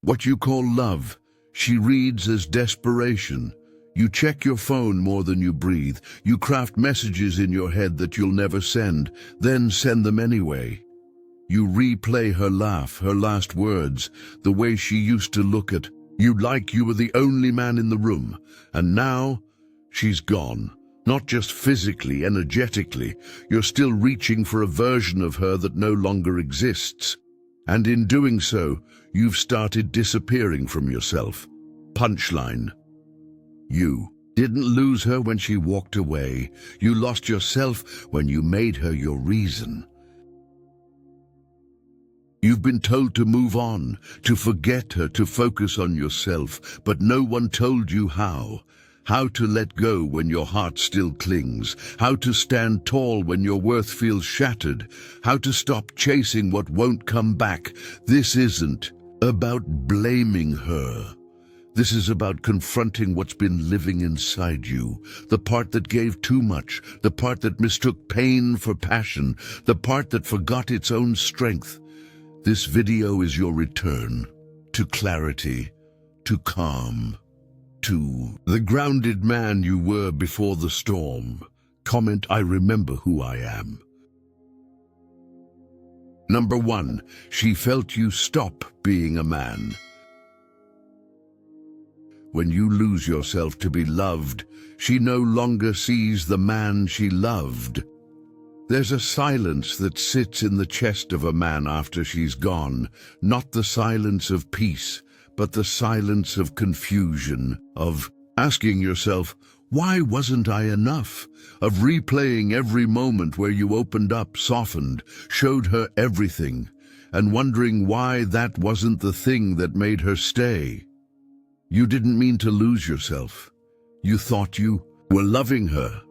What you call love, she reads as desperation. You check your phone more than you breathe. You craft messages in your head that you'll never send, then send them anyway. You replay her laugh, her last words, the way she used to look at you like you were the only man in the room. And now, she's gone. Not just physically, energetically. You're still reaching for a version of her that no longer exists. And in doing so, you've started disappearing from yourself. Punchline. You didn't lose her when she walked away. You lost yourself when you made her your reason. You've been told to move on, to forget her, to focus on yourself, but no one told you how. How to let go when your heart still clings, how to stand tall when your worth feels shattered, how to stop chasing what won't come back. This isn't about blaming her. This is about confronting what's been living inside you, the part that gave too much, the part that mistook pain for passion, the part that forgot its own strength. This video is your return to clarity, to calm, to the grounded man you were before the storm. Comment, I remember who I am. Number 1, she felt you stop being a man. When you lose yourself to be loved, she no longer sees the man she loved. There's a silence that sits in the chest of a man after she's gone, not the silence of peace, but the silence of confusion, of asking yourself, why wasn't I enough? Of replaying every moment where you opened up, softened, showed her everything, and wondering why that wasn't the thing that made her stay. You didn't mean to lose yourself. You thought you were loving her.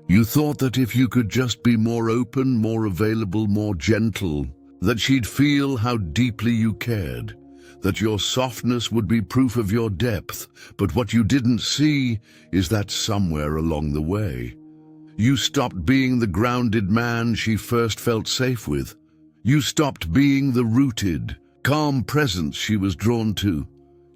You thought that if you could just be more open, more available, more gentle, that she'd feel how deeply you cared, that your softness would be proof of your depth. But what you didn't see is that somewhere along the way, you stopped being the grounded man she first felt safe with. You stopped being the rooted, calm presence she was drawn to.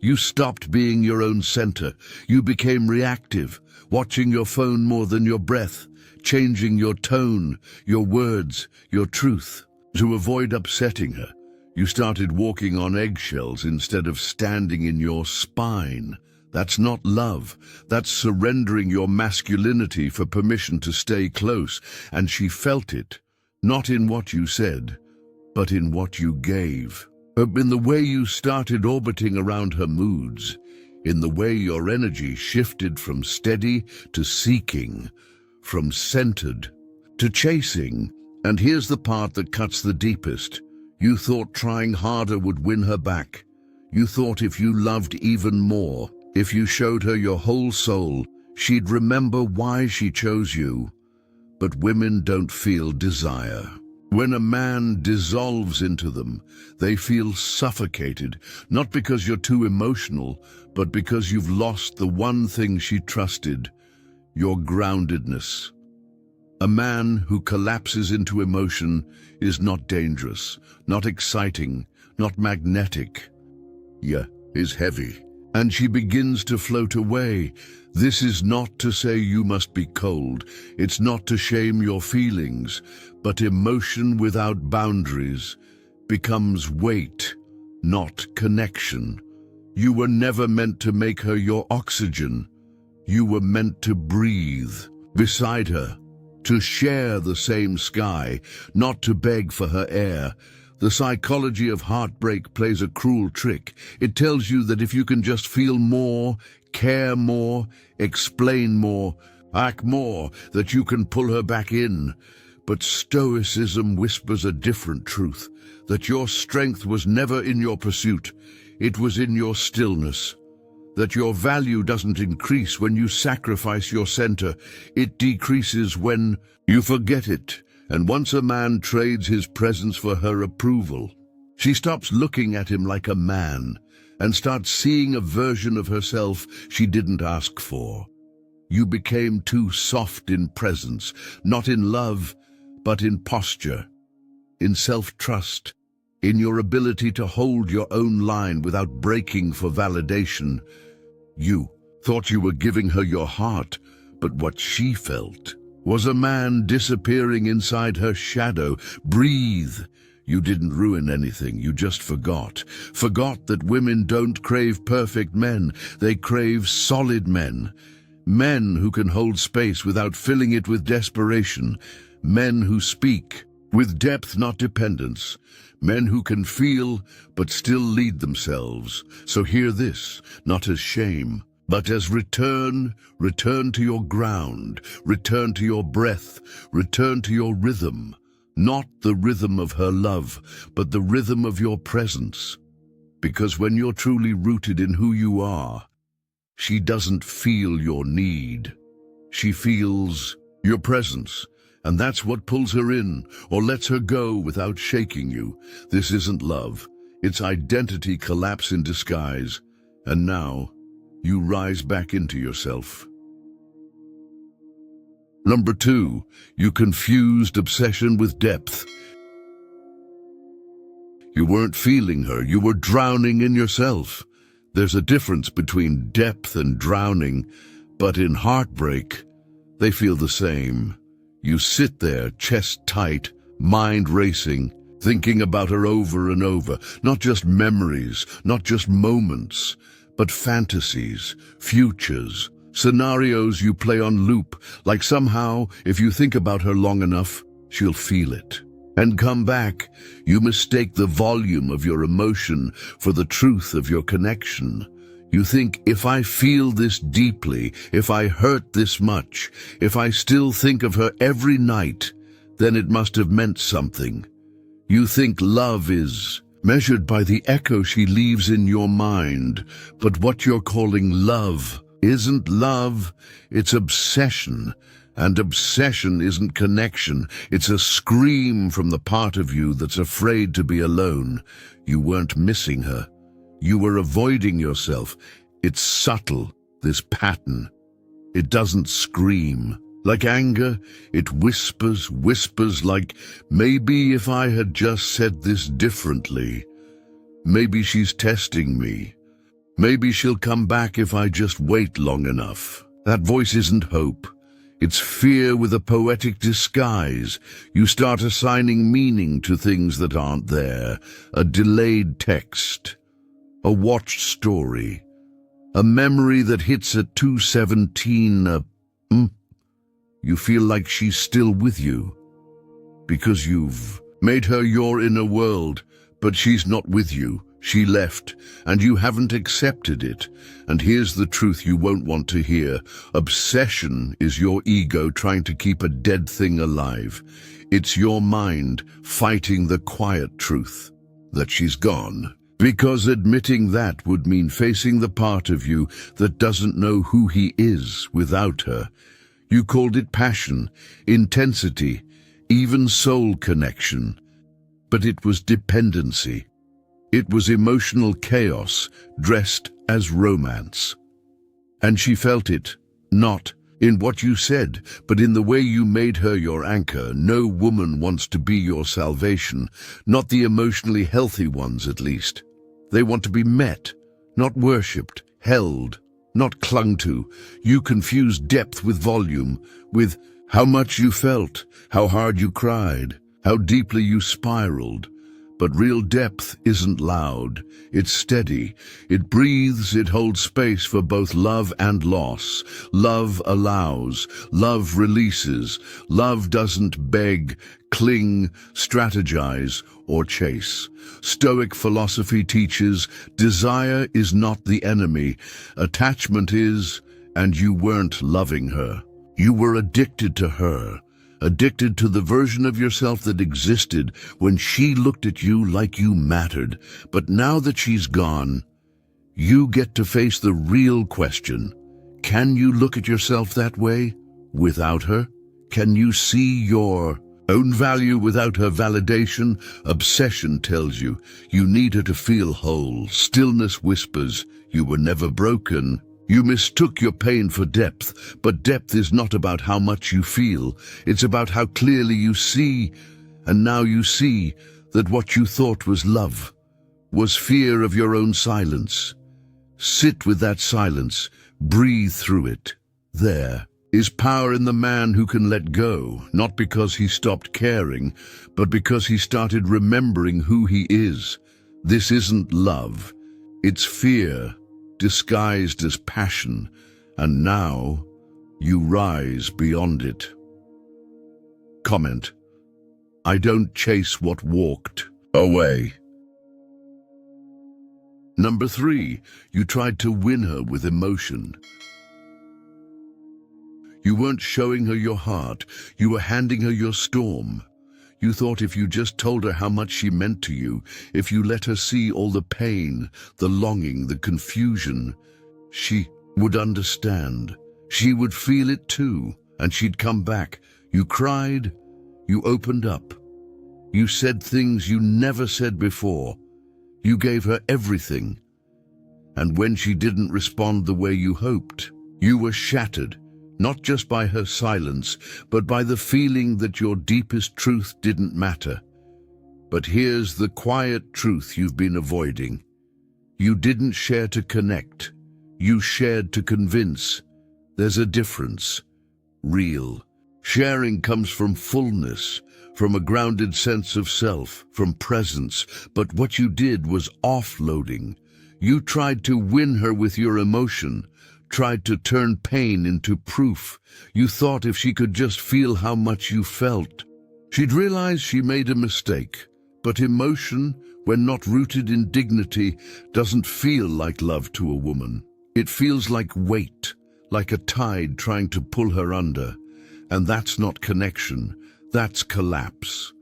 You stopped being your own center. You became reactive, watching your phone more than your breath, changing your tone, your words, your truth. To avoid upsetting her, you started walking on eggshells instead of standing in your spine. That's not love. That's surrendering your masculinity for permission to stay close. And she felt it, not in what you said, but in what you gave. In the way you started orbiting around her moods, in the way your energy shifted from steady to seeking, from centered to chasing. And here's the part that cuts the deepest. You thought trying harder would win her back. You thought if you loved even more, if you showed her your whole soul, she'd remember why she chose you. But women don't feel desire. When a man dissolves into them, they feel suffocated, not because you're too emotional, but because you've lost the one thing she trusted, your groundedness. A man who collapses into emotion is not dangerous, not exciting, not magnetic. Yeah, is heavy. And she begins to float away. This is not to say you must be cold. It's not to shame your feelings, but emotion without boundaries becomes weight, not connection. You were never meant to make her your oxygen. You were meant to breathe beside her, to share the same sky, not to beg for her air. The psychology of heartbreak plays a cruel trick. It tells you that if you can just feel more, care more, explain more, act more, that you can pull her back in. But Stoicism whispers a different truth, that your strength was never in your pursuit, it was in your stillness. That your value doesn't increase when you sacrifice your center, it decreases when you forget it. And once a man trades his presence for her approval, she stops looking at him like a man and starts seeing a version of herself she didn't ask for. You became too soft in presence, not in love, but in posture, in self-trust, in your ability to hold your own line without breaking for validation. You thought you were giving her your heart, but what she felt was a man disappearing inside her shadow. Breathe. You didn't ruin anything, you just forgot. Forgot that women don't crave perfect men, they crave solid men. Men who can hold space without filling it with desperation. Men who speak with depth, not dependence. Men who can feel but still lead themselves. So hear this, not as shame, but as return. Return to your ground, return to your breath, return to your rhythm. Not the rhythm of her love, but the rhythm of your presence. Because when you're truly rooted in who you are, she doesn't feel your need. She feels your presence, and that's what pulls her in or lets her go without shaking you. This isn't love. It's identity collapse in disguise. And now, you rise back into yourself. Number 2, you confused obsession with depth. You weren't feeling her, you were drowning in yourself. There's a difference between depth and drowning, but in heartbreak, they feel the same. You sit there, chest tight, mind racing, thinking about her over and over, not just memories, not just moments, but fantasies, futures, scenarios you play on loop, like somehow, if you think about her long enough, she'll feel it. And come back, you mistake the volume of your emotion for the truth of your connection. You think, if I feel this deeply, if I hurt this much, if I still think of her every night, then it must have meant something. You think love is measured by the echo she leaves in your mind, but what you're calling love isn't love, it's obsession. And obsession isn't connection, it's a scream from the part of you that's afraid to be alone. You weren't missing her. You were avoiding yourself. It's subtle, this pattern. It doesn't scream. Like anger, it whispers like, maybe if I had just said this differently. Maybe she's testing me. Maybe she'll come back if I just wait long enough. That voice isn't hope. It's fear with a poetic disguise. You start assigning meaning to things that aren't there. A delayed text, a watched story, a memory that hits at 2:17. You feel like she's still with you because you've made her your inner world, but she's not with you. She left, and you haven't accepted it. And here's the truth you won't want to hear. Obsession is your ego trying to keep a dead thing alive. It's your mind fighting the quiet truth that she's gone. Because admitting that would mean facing the part of you that doesn't know who he is without her. You called it passion, intensity, even soul connection. But it was dependency. It was emotional chaos dressed as romance. And she felt it, not in what you said, but in the way you made her your anchor. No woman wants to be your salvation, not the emotionally healthy ones at least. They want to be met, not worshipped, held, not clung to. You confused depth with volume, with how much you felt, how hard you cried, how deeply you spiraled. But real depth isn't loud, it's steady. It breathes, it holds space for both love and loss. Love allows, love releases. Love doesn't beg, cling, strategize, or chase. Stoic philosophy teaches desire is not the enemy, attachment is, and you weren't loving her. You were addicted to her. Addicted to the version of yourself that existed when she looked at you like you mattered. But now that she's gone, you get to face the real question. Can you look at yourself that way without her? Can you see your own value without her validation? Obsession tells you you need her to feel whole. Stillness whispers you were never broken. You mistook your pain for depth, but depth is not about how much you feel. It's about how clearly you see. And now you see that what you thought was love was fear of your own silence. Sit with that silence, breathe through it. There is power in the man who can let go, not because he stopped caring, but because he started remembering who he is. This isn't love, it's fear, disguised as passion, and now you rise beyond it. Comment: I don't chase what walked away. Number 3, you tried to win her with emotion. You weren't showing her your heart, you were handing her your storm. You thought if you just told her how much she meant to you, if you let her see all the pain, the longing, the confusion, she would understand. She would feel it too, and she'd come back. You cried, you opened up. You said things you never said before. You gave her everything. And when she didn't respond the way you hoped, you were shattered. Not just by her silence, but by the feeling that your deepest truth didn't matter. But here's the quiet truth you've been avoiding. You didn't share to connect. You shared to convince. There's a difference. Real. Sharing comes from fullness, from a grounded sense of self, from presence. But what you did was offloading. You tried to win her with your emotion, tried to turn pain into proof. You thought if she could just feel how much you felt, she'd realize she made a mistake. But emotion, when not rooted in dignity, doesn't feel like love to a woman. It feels like weight, like a tide trying to pull her under. And that's not connection, that's collapse.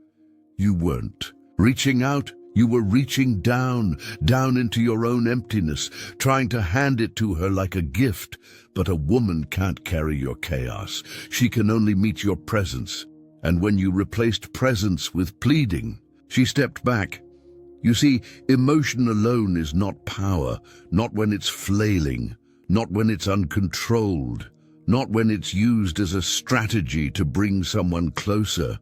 You weren't reaching out. You were reaching down into your own emptiness, trying to hand it to her like a gift. But a woman can't carry your chaos. She can only meet your presence. And when you replaced presence with pleading, she stepped back. You see, emotion alone is not power, not when it's flailing, not when it's uncontrolled, not when it's used as a strategy to bring someone closer.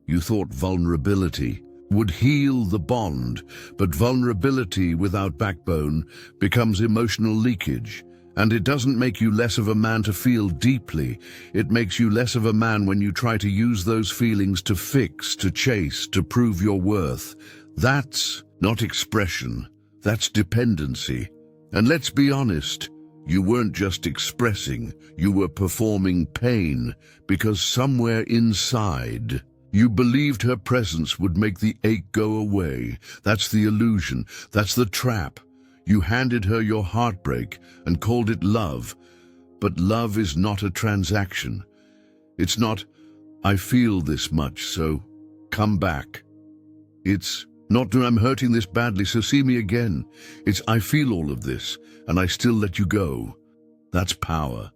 You thought vulnerability would heal the bond, but vulnerability without backbone becomes emotional leakage. And it doesn't make you less of a man to feel deeply. It makes you less of a man when you try to use those feelings to fix, to chase, to prove your worth. That's not expression, that's dependency. And let's be honest, you weren't just expressing, you were performing pain, because somewhere inside, you believed her presence would make the ache go away. That's the illusion. That's the trap. You handed her your heartbreak and called it love. But love is not a transaction. It's not, I feel this much, so come back. It's not, I'm hurting this badly, so see me again. It's, I feel all of this, and I still let you go. That's power.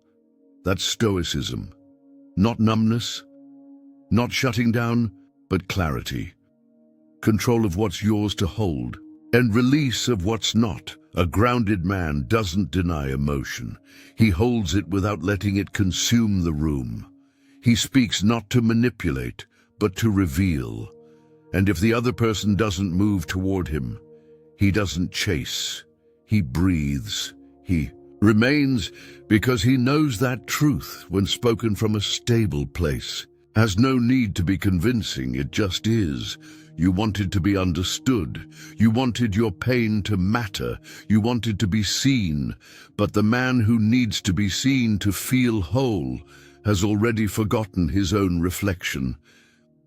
That's stoicism. Not numbness. Not shutting down, but clarity. Control of what's yours to hold, and release of what's not. A grounded man doesn't deny emotion. He holds it without letting it consume the room. He speaks not to manipulate, but to reveal. And if the other person doesn't move toward him, he doesn't chase. He breathes. He remains because he knows that truth, when spoken from a stable place, has no need to be convincing, it just is. You wanted to be understood. You wanted your pain to matter. You wanted to be seen. But the man who needs to be seen to feel whole has already forgotten his own reflection.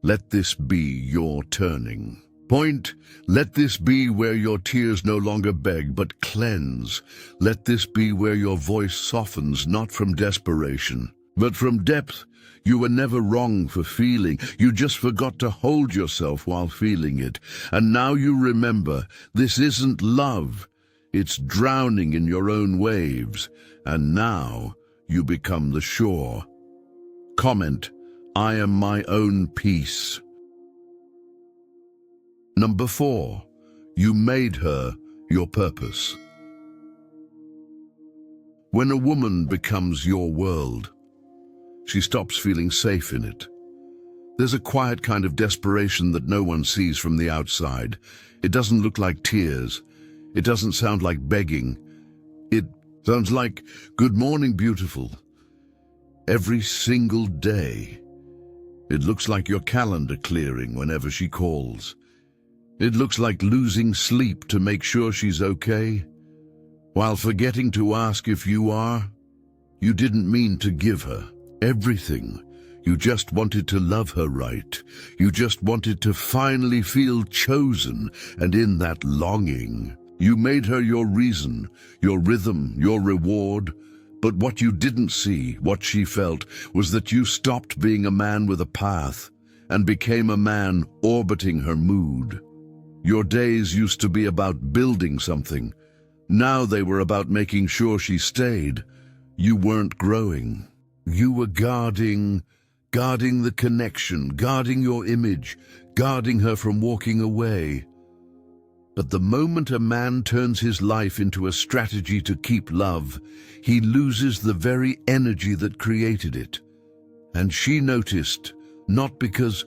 Let this be your turning point. Let this be where your tears no longer beg, but cleanse. Let this be where your voice softens, not from desperation, but from depth. You were never wrong for feeling. You just forgot to hold yourself while feeling it. And now you remember, this isn't love. It's drowning in your own waves. And now you become the shore. Comment: I am my own peace. Number 4, you made her your purpose. When a woman becomes your world, she stops feeling safe in it. There's a quiet kind of desperation that no one sees from the outside. It doesn't look like tears. It doesn't sound like begging. It sounds like, "Good morning, beautiful." Every single day. It looks like your calendar clearing whenever she calls. It looks like losing sleep to make sure she's okay, while forgetting to ask if you are. You didn't mean to give her everything. You just wanted to love her right. You just wanted to finally feel chosen, and in that longing, you made her your reason, your rhythm, your reward. But what you didn't see, what she felt, was that you stopped being a man with a path and became a man orbiting her mood. Your days used to be about building something. Now they were about making sure she stayed. You weren't growing. You were guarding the connection, guarding your image, guarding her from walking away. But the moment a man turns his life into a strategy to keep love, he loses the very energy that created it. And she noticed, not because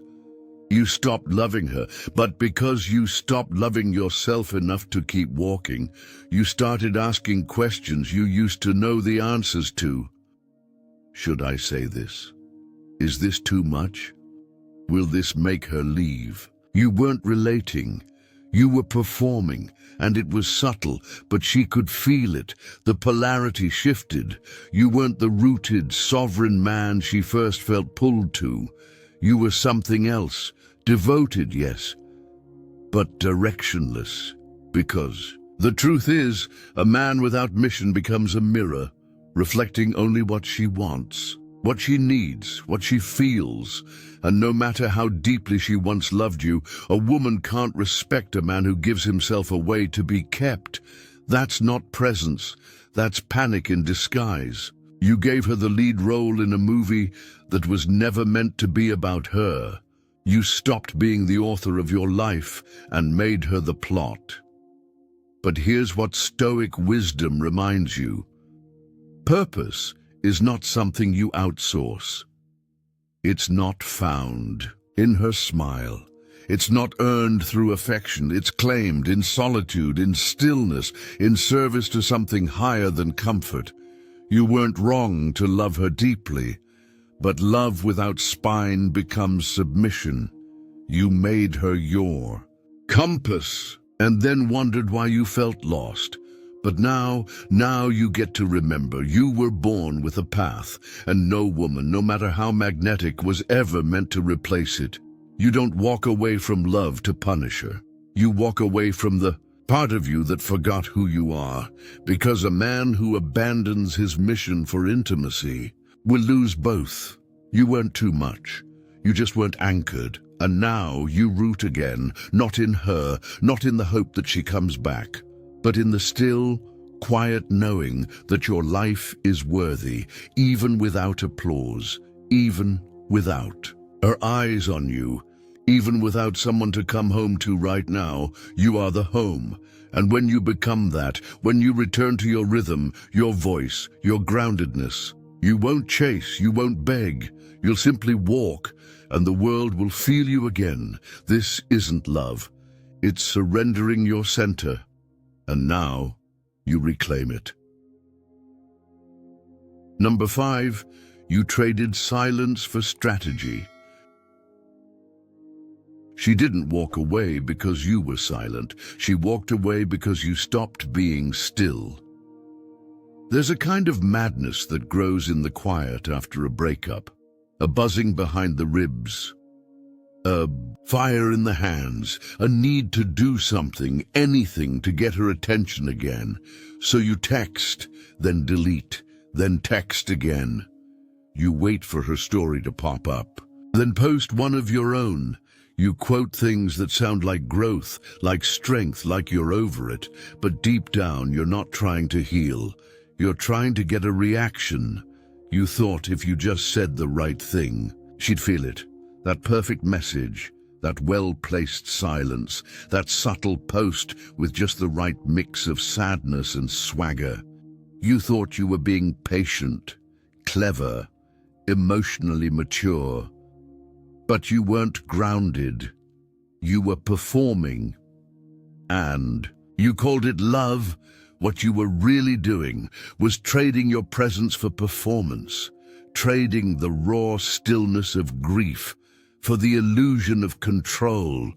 you stopped loving her, but because you stopped loving yourself enough to keep walking. You started asking questions you used to know the answers to. Should I say this? Is this too much? Will this make her leave? You weren't relating. You were performing, and it was subtle, but she could feel it. The polarity shifted. You weren't the rooted, sovereign man she first felt pulled to. You were something else, devoted, yes, but directionless. Because the truth is, a man without mission becomes a mirror, reflecting only what she wants, what she needs, what she feels. And no matter how deeply she once loved you, a woman can't respect a man who gives himself away to be kept. That's not presence. That's panic in disguise. You gave her the lead role in a movie that was never meant to be about her. You stopped being the author of your life and made her the plot. But here's what Stoic wisdom reminds you. Purpose is not something you outsource. It's not found in her smile. It's not earned through affection. It's claimed in solitude, in stillness, in service to something higher than comfort. You weren't wrong to love her deeply, but love without spine becomes submission. You made her your compass and then wondered why you felt lost. But now you get to remember you were born with a path, and no woman, no matter how magnetic, was ever meant to replace it. You don't walk away from love to punish her. You walk away from the part of you that forgot who you are, because a man who abandons his mission for intimacy will lose both. You weren't too much. You just weren't anchored. And now you root again, not in her, not in the hope that she comes back, but in the still, quiet knowing that your life is worthy, even without applause, even without her eyes on you, even without someone to come home to right now. You are the home. And when you become that, when you return to your rhythm, your voice, your groundedness, you won't chase, you won't beg, you'll simply walk, and the world will feel you again. This isn't love. It's surrendering your center. And now, you reclaim it. Number 5, you traded silence for strategy. She didn't walk away because you were silent. She walked away because you stopped being still. There's a kind of madness that grows in the quiet after a breakup, a buzzing behind the ribs, a fire in the hands, a need to do something, anything to get her attention again. So you text, then delete, then text again. You wait for her story to pop up, then post one of your own. You quote things that sound like growth, like strength, like you're over it, but deep down you're not trying to heal. You're trying to get a reaction. You thought if you just said the right thing, she'd feel it. That perfect message, that well-placed silence, that subtle post with just the right mix of sadness and swagger. You thought you were being patient, clever, emotionally mature. But you weren't grounded. You were performing. And you called it love. What you were really doing was trading your presence for performance, trading the raw stillness of grief for the illusion of control.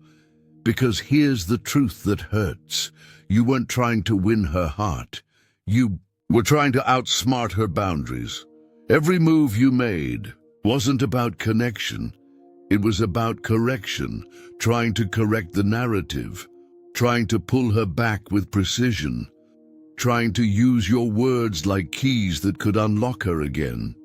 Because here's the truth that hurts. You weren't trying to win her heart. You were trying to outsmart her boundaries. Every move you made wasn't about connection. It was about correction, trying to correct the narrative, trying to pull her back with precision, trying to use your words like keys that could unlock her again.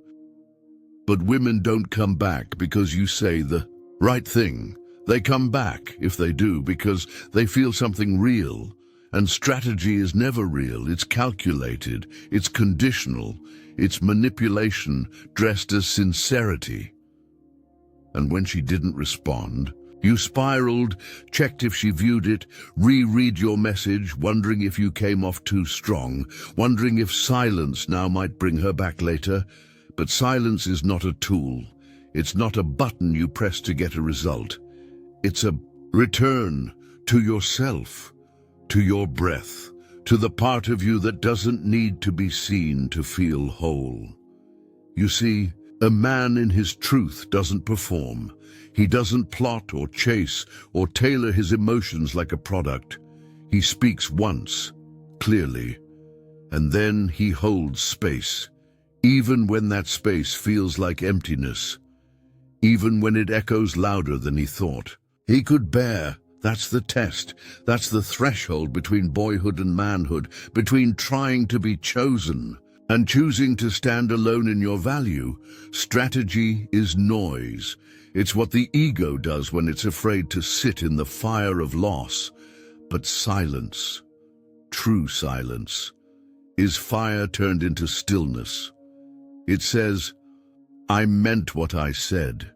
But women don't come back because you say the right thing. They come back, if they do, because they feel something real. And strategy is never real. It's calculated. It's conditional. It's manipulation dressed as sincerity. And when she didn't respond, you spiraled, checked if she viewed it, reread your message, wondering if you came off too strong, wondering if silence now might bring her back later. But silence is not a tool. It's not a button you press to get a result. It's a return to yourself, to your breath, to the part of you that doesn't need to be seen to feel whole. You see, a man in his truth doesn't perform. He doesn't plot or chase or tailor his emotions like a product. He speaks once, clearly, and then he holds space, even when that space feels like emptiness, even when it echoes louder than he thought. He could bear. That's the test. That's the threshold between boyhood and manhood, between trying to be chosen and choosing to stand alone in your value. Strategy is noise. It's what the ego does when it's afraid to sit in the fire of loss. But silence, true silence, is fire turned into stillness. It says, I meant what I said.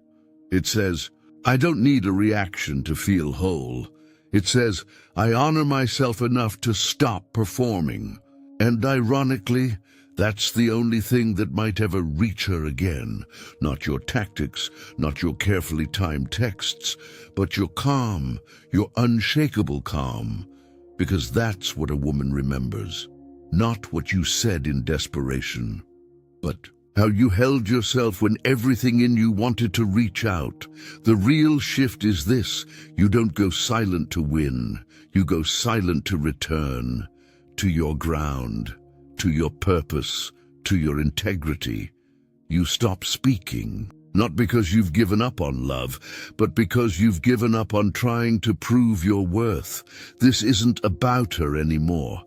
It says, I don't need a reaction to feel whole. It says, I honor myself enough to stop performing. And ironically, that's the only thing that might ever reach her again. Not your tactics, not your carefully timed texts, but your calm, your unshakable calm. Because that's what a woman remembers. Not what you said in desperation, but how you held yourself when everything in you wanted to reach out. The real shift is this: you don't go silent to win. You go silent to return, to your ground, to your purpose, to your integrity. You stop speaking, not because you've given up on love, but because you've given up on trying to prove your worth. This isn't about her anymore.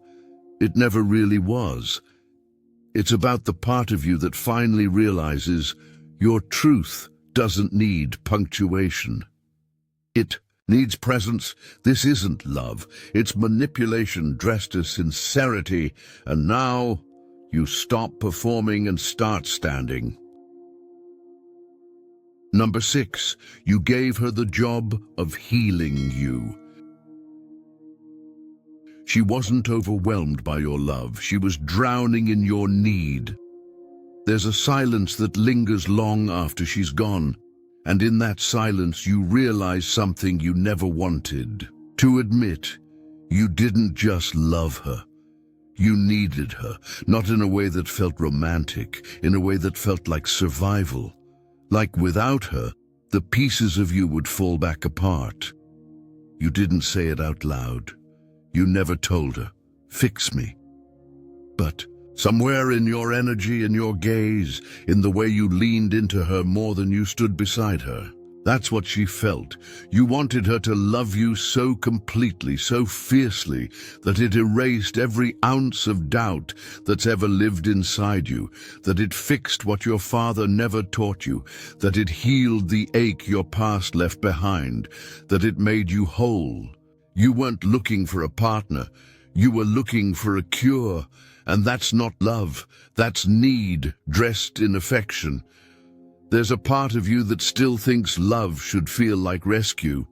It never really was. It's about the part of you that finally realizes your truth doesn't need punctuation. It needs presence. This isn't love. It's manipulation dressed as sincerity. And now you stop performing and start standing. Number 6, you gave her the job of healing you. She wasn't overwhelmed by your love. She was drowning in your need. There's a silence that lingers long after she's gone. And in that silence, you realize something you never wanted to admit. You didn't just love her. You needed her, not in a way that felt romantic, in a way that felt like survival. Like without her, the pieces of you would fall back apart. You didn't say it out loud. You never told her, fix me. But somewhere in your energy, in your gaze, in the way you leaned into her more than you stood beside her, that's what she felt. You wanted her to love you so completely, so fiercely, that it erased every ounce of doubt that's ever lived inside you, that it fixed what your father never taught you, that it healed the ache your past left behind, that it made you whole. You weren't looking for a partner. You were looking for a cure. And that's not love. That's need dressed in affection. There's a part of you that still thinks love should feel like rescue,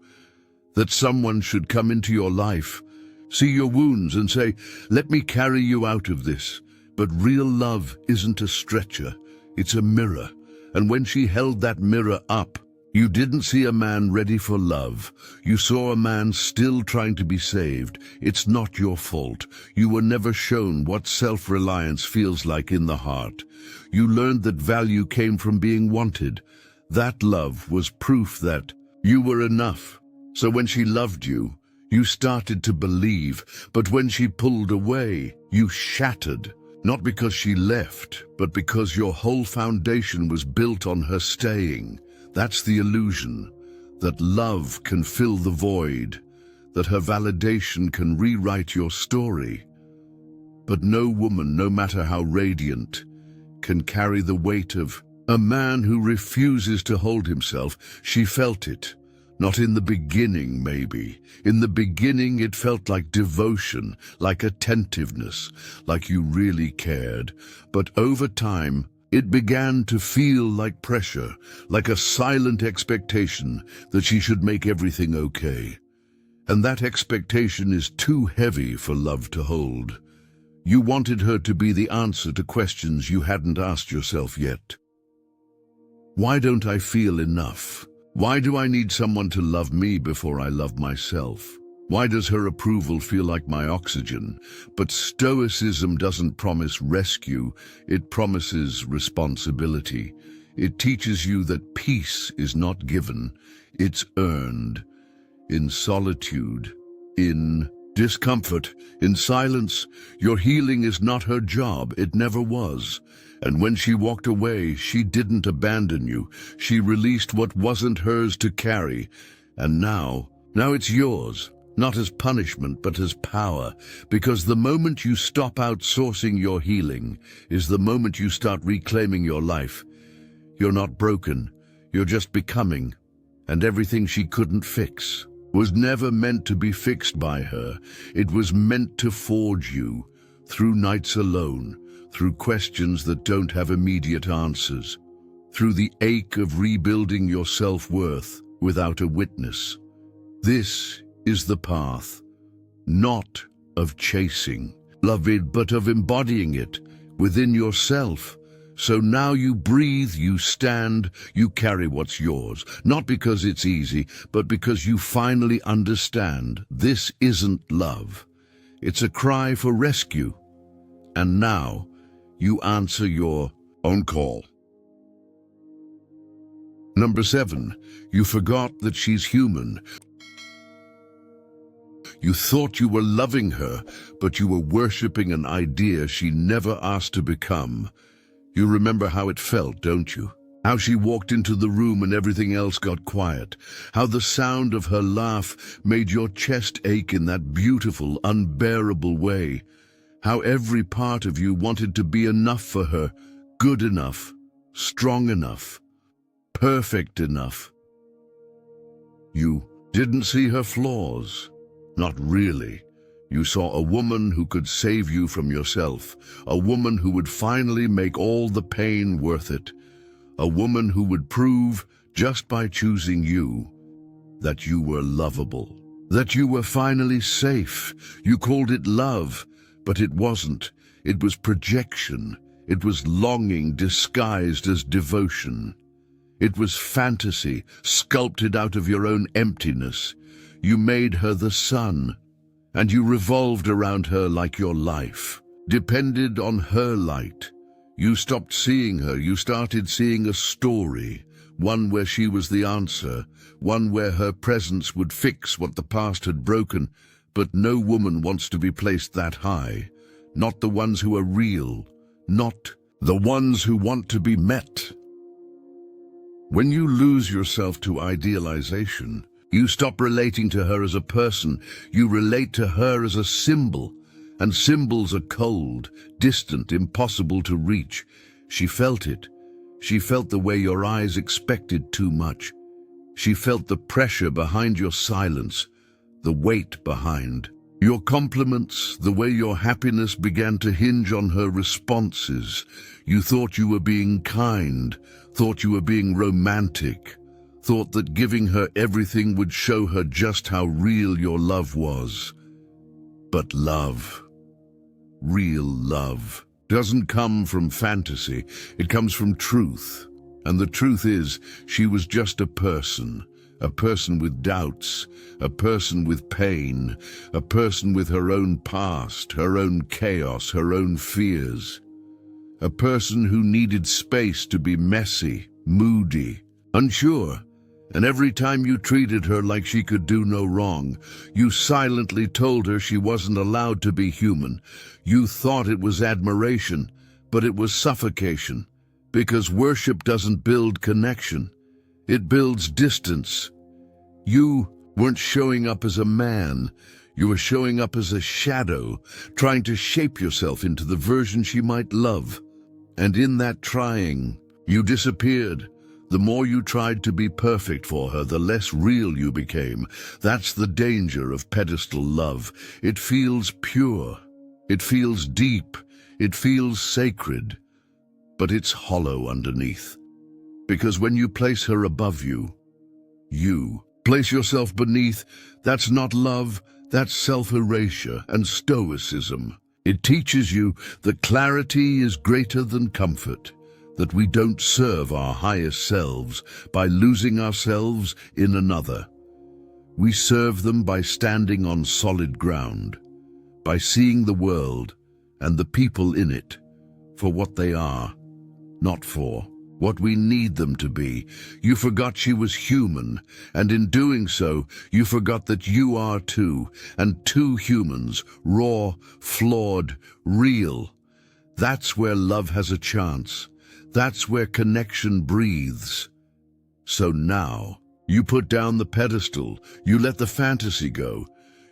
that someone should come into your life, see your wounds and say, let me carry you out of this. But real love isn't a stretcher. It's a mirror. And when she held that mirror up, You didn't see a man ready for love. You saw a man still trying to be saved. It's not your fault. You were never shown what self-reliance feels like in the heart. You learned that value came from being wanted. That love was proof that you were enough. So when she loved you, you started to believe. But when she pulled away, you shattered. Not because she left, but because your whole foundation was built on her staying. That's the illusion, that love can fill the void, that her validation can rewrite your story. But no woman, no matter how radiant, can carry the weight of a man who refuses to hold himself. She felt it. Not in the beginning, maybe. In the beginning, it felt like devotion, like attentiveness, like you really cared. But over time, it began to feel like pressure, like a silent expectation that she should make everything okay. And that expectation is too heavy for love to hold. You wanted her to be the answer to questions you hadn't asked yourself yet. Why don't I feel enough? Why do I need someone to love me before I love myself? Why does her approval feel like my oxygen? But Stoicism doesn't promise rescue, it promises responsibility. It teaches you that peace is not given, it's earned. In solitude, in discomfort, in silence, your healing is not her job, it never was. And when she walked away, she didn't abandon you. She released what wasn't hers to carry. And now it's yours. Not as punishment, but as power, because the moment you stop outsourcing your healing is the moment you start reclaiming your life. You're not broken, you're just becoming, and everything she couldn't fix was never meant to be fixed by her. It was meant to forge you, through nights alone, through questions that don't have immediate answers, through the ache of rebuilding your self-worth without a witness. This is the path, not of chasing love, but of embodying it within yourself. So now you breathe, you stand, you carry what's yours, not because it's easy, but because you finally understand this isn't love. It's a cry for rescue. And now you answer your own call. Number 7, you forgot that she's human. You thought you were loving her, but you were worshipping an idea she never asked to become. You remember how it felt, don't you? How she walked into the room and everything else got quiet. How the sound of her laugh made your chest ache in that beautiful, unbearable way. How every part of you wanted to be enough for her, good enough, strong enough, perfect enough. You didn't see her flaws. Not really. You saw a woman who could save you from yourself, a woman who would finally make all the pain worth it, a woman who would prove, just by choosing you, that you were lovable, that you were finally safe. You called it love, but it wasn't. It was projection. It was longing disguised as devotion. It was fantasy sculpted out of your own emptiness. You made her the sun, and you revolved around her like your life depended on her light. You stopped seeing her, you started seeing a story, one where she was the answer, one where her presence would fix what the past had broken. But no woman wants to be placed that high, not the ones who are real, not the ones who want to be met. When you lose yourself to idealization, you stop relating to her as a person, you relate to her as a symbol, and symbols are cold, distant, impossible to reach. She felt it. She felt the way your eyes expected too much. She felt the pressure behind your silence, the weight behind your compliments, the way your happiness began to hinge on her responses. You thought you were being kind, thought you were being romantic, thought that giving her everything would show her just how real your love was. But love, real love, doesn't come from fantasy. It comes from truth. And the truth is, she was just a person with doubts, a person with pain, a person with her own past, her own chaos, her own fears. A person who needed space to be messy, moody, unsure. And every time you treated her like she could do no wrong, you silently told her she wasn't allowed to be human. You thought it was admiration, but it was suffocation. Because worship doesn't build connection, it builds distance. You weren't showing up as a man, you were showing up as a shadow, trying to shape yourself into the version she might love. And in that trying, you disappeared. The more you tried to be perfect for her, the less real you became. That's the danger of pedestal love. It feels pure, it feels deep, it feels sacred, but it's hollow underneath. Because when you place her above you, you place yourself beneath. That's not love, that's self-erasure and stoicism. It teaches you that clarity is greater than comfort, that we don't serve our highest selves by losing ourselves in another. We serve them by standing on solid ground, by seeing the world and the people in it for what they are, not for what we need them to be. You forgot she was human, and in doing so, you forgot that you are too, and two humans, raw, flawed, real. That's where love has a chance. That's where connection breathes. So now, you put down the pedestal, you let the fantasy go.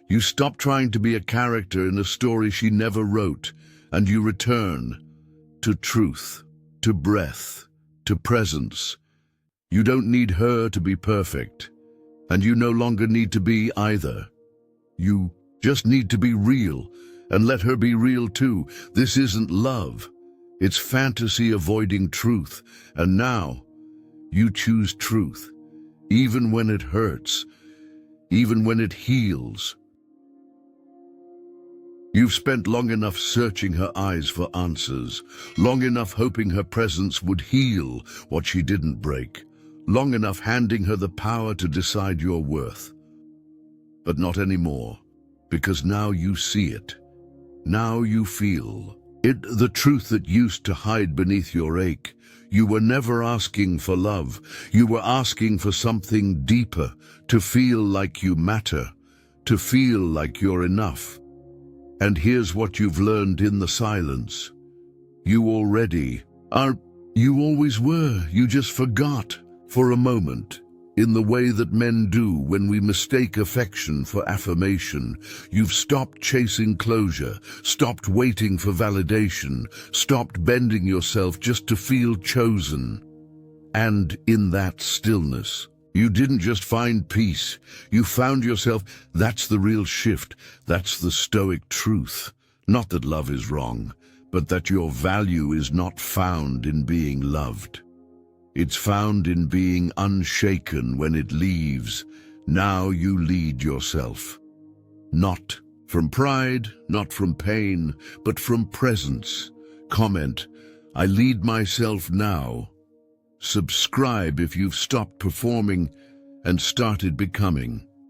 You stop trying to be a character in a story she never wrote, and you return to truth, to breath, to presence. You don't need her to be perfect, and you no longer need to be either. You just need to be real, and let her be real too. This isn't love. It's fantasy avoiding truth, and now you choose truth, even when it hurts, even when it heals. You've spent long enough searching her eyes for answers, long enough hoping her presence would heal what she didn't break, long enough handing her the power to decide your worth. But not anymore, because now you see it. Now you feel it, the truth that used to hide beneath your ache. You were never asking for love. You were asking for something deeper, to feel like you matter, to feel like you're enough. And here's what you've learned in the silence. You already are. You always were. You just forgot for a moment. In the way that men do when we mistake affection for affirmation. You've stopped chasing closure, stopped waiting for validation, stopped bending yourself just to feel chosen. And in that stillness, you didn't just find peace, you found yourself. That's the real shift. That's the Stoic truth. Not that love is wrong, but that your value is not found in being loved. It's found in being unshaken when it leaves. Now you lead yourself. Not from pride, not from pain, but from presence. Comment, I lead myself now. Subscribe if you've stopped performing and started becoming.